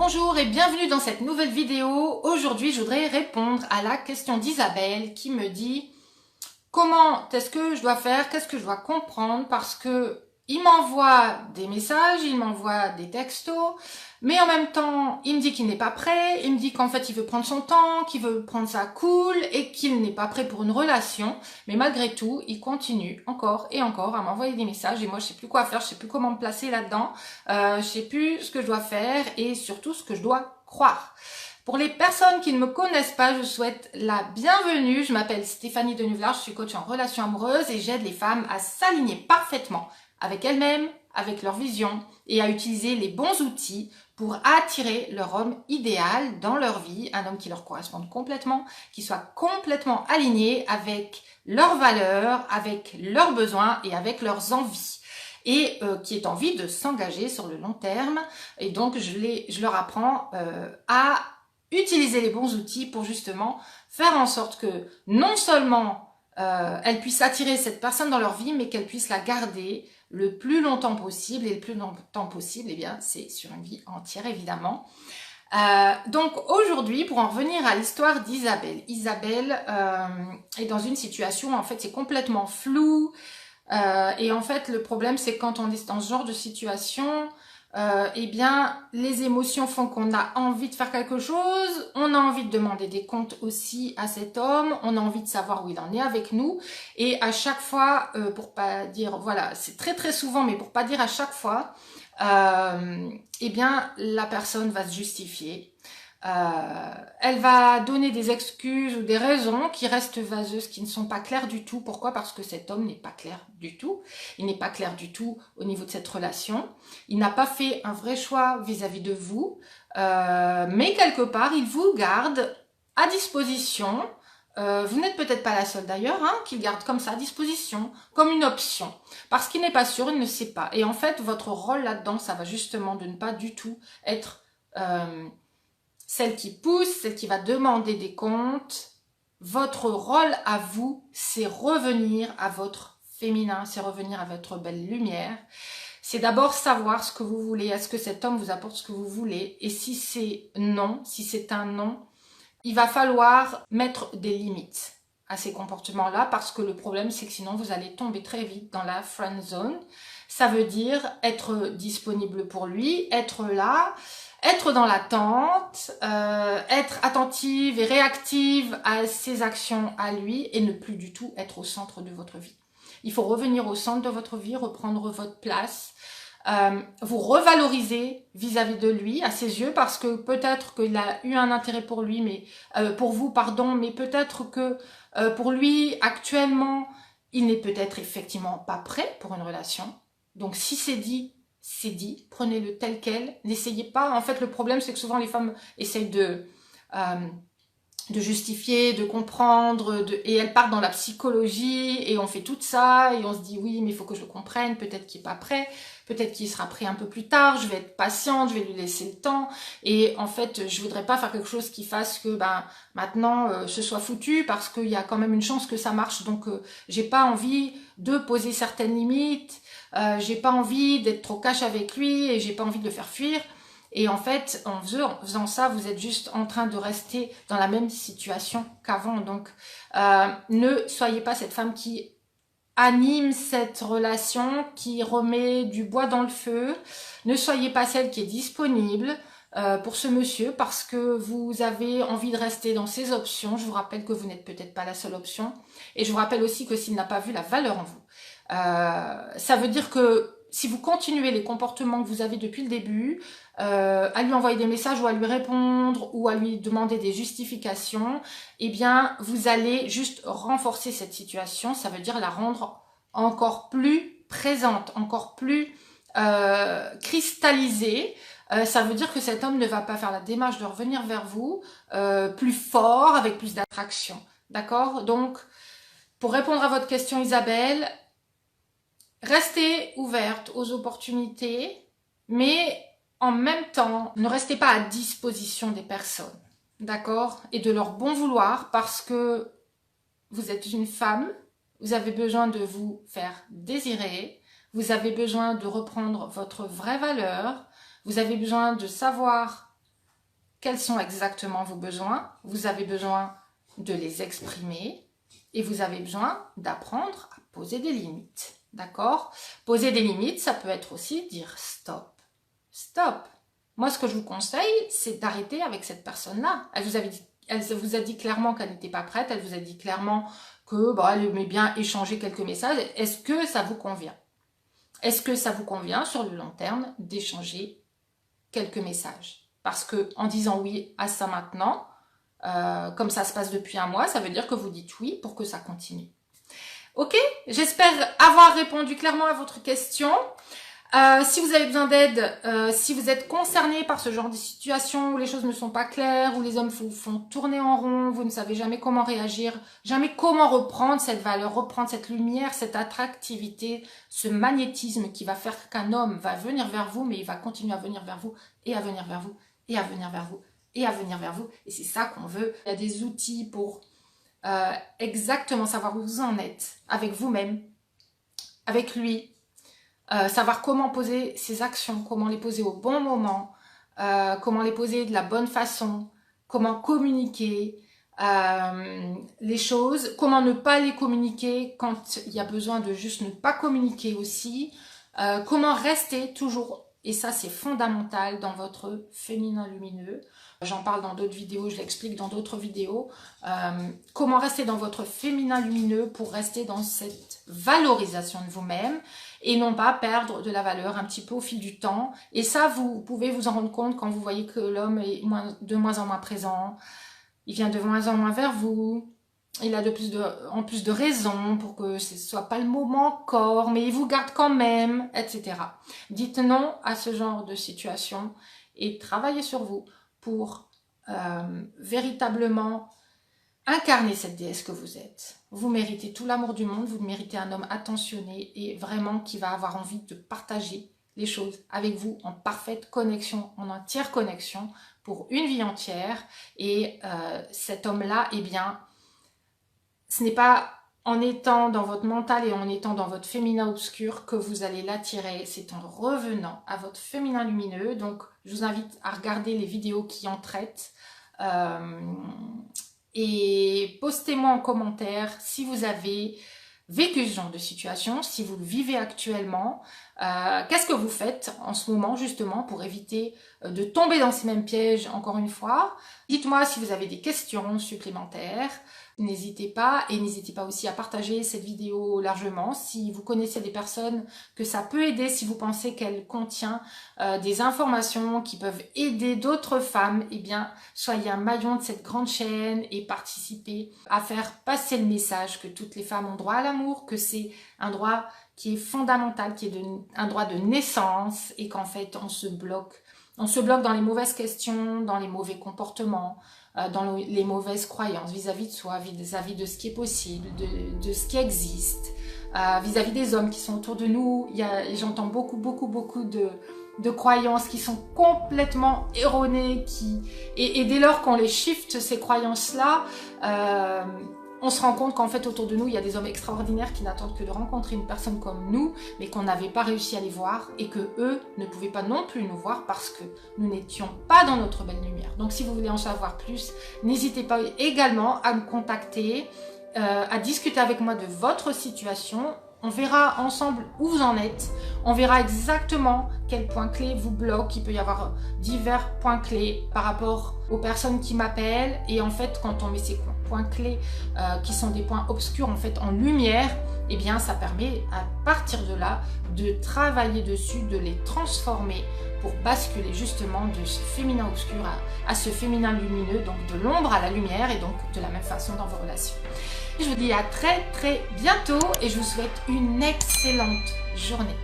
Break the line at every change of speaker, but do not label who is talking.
Bonjour et bienvenue dans cette nouvelle vidéo. Aujourd'hui, je voudrais répondre à la question d'Isabelle qui me dit comment est-ce que je dois faire, qu'est-ce que je dois comprendre parce que il m'envoie des messages, il m'envoie des textos, mais en même temps, il me dit qu'il n'est pas prêt, il me dit qu'en fait, il veut prendre son temps, qu'il veut prendre ça cool et qu'il n'est pas prêt pour une relation, mais malgré tout, il continue encore et encore à m'envoyer des messages et moi, je sais plus quoi faire, je sais plus comment me placer là-dedans, je sais plus ce que je dois faire et surtout ce que je dois croire. Pour les personnes qui ne me connaissent pas, je souhaite la bienvenue. Je m'appelle Stéphanie Deneuvelard, je suis coach en relations amoureuses et j'aide les femmes à s'aligner parfaitement avec elles-mêmes, avec leur vision et à utiliser les bons outils pour attirer leur homme idéal dans leur vie, un homme qui leur corresponde complètement, qui soit complètement aligné avec leurs valeurs, avec leurs besoins et avec leurs envies. Et qui ait envie de s'engager sur le long terme. Et donc, je leur apprends à utiliser les bons outils pour justement faire en sorte que non seulement elles puissent attirer cette personne dans leur vie, mais qu'elles puissent la garder le plus longtemps possible. Et le plus longtemps possible, eh bien, c'est sur une vie entière, évidemment. Donc aujourd'hui, pour en revenir à l'histoire d'Isabelle. Isabelle est dans une situation, en fait, c'est complètement flou. Et en fait, le problème, c'est que quand on est dans ce genre de situation, eh bien, les émotions font qu'on a envie de faire quelque chose, on a envie de demander des comptes aussi à cet homme, on a envie de savoir où il en est avec nous, et à chaque fois, pour pas dire, voilà, c'est très très souvent, mais pour pas dire à chaque fois, eh bien, la personne va se justifier. Elle va donner des excuses ou des raisons qui restent vaseuses, qui ne sont pas claires du tout. Pourquoi? Parce que cet homme n'est pas clair du tout. Il n'est pas clair du tout au niveau de cette relation. Il n'a pas fait un vrai choix vis-à-vis de vous. Mais quelque part, il vous garde à disposition. Vous n'êtes peut-être pas la seule d'ailleurs, hein, qu'il garde comme ça à disposition, comme une option. Parce qu'il n'est pas sûr, il ne sait pas. Et en fait, votre rôle là-dedans, ça va justement de ne pas du tout être... celle qui pousse, celle qui va demander des comptes. Votre rôle à vous, c'est revenir à votre féminin, c'est revenir à votre belle lumière. C'est d'abord savoir ce que vous voulez. Est-ce que cet homme vous apporte ce que vous voulez? Et si c'est non, si c'est un non, il va falloir mettre des limites à ces comportements-là parce que le problème, c'est que sinon, vous allez tomber très vite dans la friend zone. Ça veut dire être disponible pour lui, être là, être dans l'attente, être attentive et réactive à ses actions à lui et ne plus du tout être au centre de votre vie. Il faut revenir au centre de votre vie, reprendre votre place, vous revaloriser vis-à-vis de lui, à ses yeux, parce que peut-être qu'il a eu un intérêt pour lui, mais pour vous, pardon, mais peut-être que pour lui, actuellement, il n'est peut-être effectivement pas prêt pour une relation. Donc si c'est dit, prenez-le tel quel, n'essayez pas. En fait, le problème, c'est que souvent les femmes essayent de justifier, de comprendre, et elles partent dans la psychologie, et on fait tout ça, et on se dit oui, mais il faut que je le comprenne, peut-être qu'il n'est pas prêt, peut-être qu'il sera prêt un peu plus tard, je vais être patiente, je vais lui laisser le temps, et en fait, je voudrais pas faire quelque chose qui fasse que maintenant, ce soit foutu, parce qu'il y a quand même une chance que ça marche, donc j'ai pas envie de poser certaines limites, j'ai pas envie d'être trop cash avec lui, et j'ai pas envie de le faire fuir. Et en fait, en faisant ça, vous êtes juste en train de rester dans la même situation qu'avant. Donc, ne soyez pas cette femme qui anime cette relation, qui remet du bois dans le feu. Ne soyez pas celle qui est disponible pour ce monsieur parce que vous avez envie de rester dans ses options. Je vous rappelle que vous n'êtes peut-être pas la seule option. Et je vous rappelle aussi que s'il n'a pas vu la valeur en vous, ça veut dire que si vous continuez les comportements que vous avez depuis le début, à lui envoyer des messages ou à lui répondre ou à lui demander des justifications, eh bien, vous allez juste renforcer cette situation. Ça veut dire la rendre encore plus présente, encore plus cristallisée. Ça veut dire que cet homme ne va pas faire la démarche de revenir vers vous plus fort, avec plus d'attraction. D'accord? Donc, pour répondre à votre question, Isabelle, restez ouverte aux opportunités, mais en même temps, ne restez pas à disposition des personnes, d'accord? Et de leur bon vouloir, parce que vous êtes une femme, vous avez besoin de vous faire désirer, vous avez besoin de reprendre votre vraie valeur, vous avez besoin de savoir quels sont exactement vos besoins. Vous avez besoin de les exprimer et vous avez besoin d'apprendre à poser des limites. D'accord? Poser des limites, ça peut être aussi dire stop. Stop. Moi, ce que je vous conseille, c'est d'arrêter avec cette personne-là. Elle vous a dit clairement qu'elle n'était pas prête. Elle vous a dit clairement que elle aimait bien échanger quelques messages. Est-ce que ça vous convient? Est-ce que ça vous convient sur le long terme d'échanger quelques messages? Parce que en disant oui à ça maintenant, comme ça se passe depuis un mois, ça veut dire que vous dites oui pour que ça continue. Ok, j'espère avoir répondu clairement à votre question. Si vous avez besoin d'aide, si vous êtes concerné par ce genre de situation où les choses ne sont pas claires, où les hommes vous font tourner en rond, vous ne savez jamais comment réagir, jamais comment reprendre cette valeur, reprendre cette lumière, cette attractivité, ce magnétisme qui va faire qu'un homme va venir vers vous, mais il va continuer à venir vers vous, et à venir vers vous, et à venir vers vous, et à venir vers vous. Et c'est ça qu'on veut. Il y a des outils pour exactement savoir où vous en êtes, avec vous-même, avec lui, savoir comment poser ses actions, comment les poser au bon moment, comment les poser de la bonne façon, comment communiquer les choses, comment ne pas les communiquer quand il y a besoin de juste ne pas communiquer aussi, comment rester toujours, et ça c'est fondamental dans votre féminin lumineux. J'en parle dans d'autres vidéos, je l'explique dans d'autres vidéos. Comment rester dans votre féminin lumineux pour rester dans cette valorisation de vous-même et non pas perdre de la valeur un petit peu au fil du temps. Et ça, vous pouvez vous en rendre compte quand vous voyez que l'homme est de moins en moins présent. Il vient de moins en moins vers vous. Il a en plus de raisons pour que ce ne soit pas le moment encore, mais il vous garde quand même, etc. Dites non à ce genre de situation et travaillez sur vous pour véritablement incarner cette déesse que vous êtes. Vous méritez tout l'amour du monde, vous méritez un homme attentionné et vraiment qui va avoir envie de partager les choses avec vous en parfaite connexion, en entière connexion pour une vie entière. Et cet homme-là, eh bien, ce n'est pas en étant dans votre mental et en étant dans votre féminin obscur que vous allez l'attirer, c'est en revenant à votre féminin lumineux. Donc, je vous invite à regarder les vidéos qui en traitent et postez-moi en commentaire si vous avez vécu ce genre de situation, si vous le vivez actuellement, qu'est-ce que vous faites en ce moment justement pour éviter de tomber dans ces mêmes pièges encore une fois. Dites-moi si vous avez des questions supplémentaires. N'hésitez pas et n'hésitez pas aussi à partager cette vidéo largement si vous connaissez des personnes que ça peut aider, si vous pensez qu'elle contient des informations qui peuvent aider d'autres femmes, eh bien soyez un maillon de cette grande chaîne et participez à faire passer le message que toutes les femmes ont droit à l'amour, que c'est un droit qui est fondamental, qui est un droit de naissance et qu'en fait on se bloque dans les mauvaises questions, dans les mauvais comportements, dans les mauvaises croyances vis-à-vis de soi, vis-à-vis de ce qui est possible, de ce qui existe, vis-à-vis des hommes qui sont autour de nous. J'entends beaucoup de croyances qui sont complètement erronées, et dès lors qu'on les shift, ces croyances-là, on se rend compte qu'en fait autour de nous il y a des hommes extraordinaires qui n'attendent que de rencontrer une personne comme nous, mais qu'on n'avait pas réussi à les voir et que eux ne pouvaient pas non plus nous voir parce que nous n'étions pas dans notre belle lumière. Donc si vous voulez en savoir plus, n'hésitez pas également à me contacter, à discuter avec moi de votre situation. On verra ensemble où vous en êtes, on verra exactement quels points clés vous bloquent. Il peut y avoir divers points clés par rapport aux personnes qui m'appellent, et en fait quand on met ces points clés qui sont des points obscurs en fait en lumière, eh bien ça permet à partir de là de travailler dessus, de les transformer pour basculer justement de ce féminin obscur à ce féminin lumineux, donc de l'ombre à la lumière, et donc de la même façon dans vos relations. Je vous dis à très bientôt et je vous souhaite une excellente journée.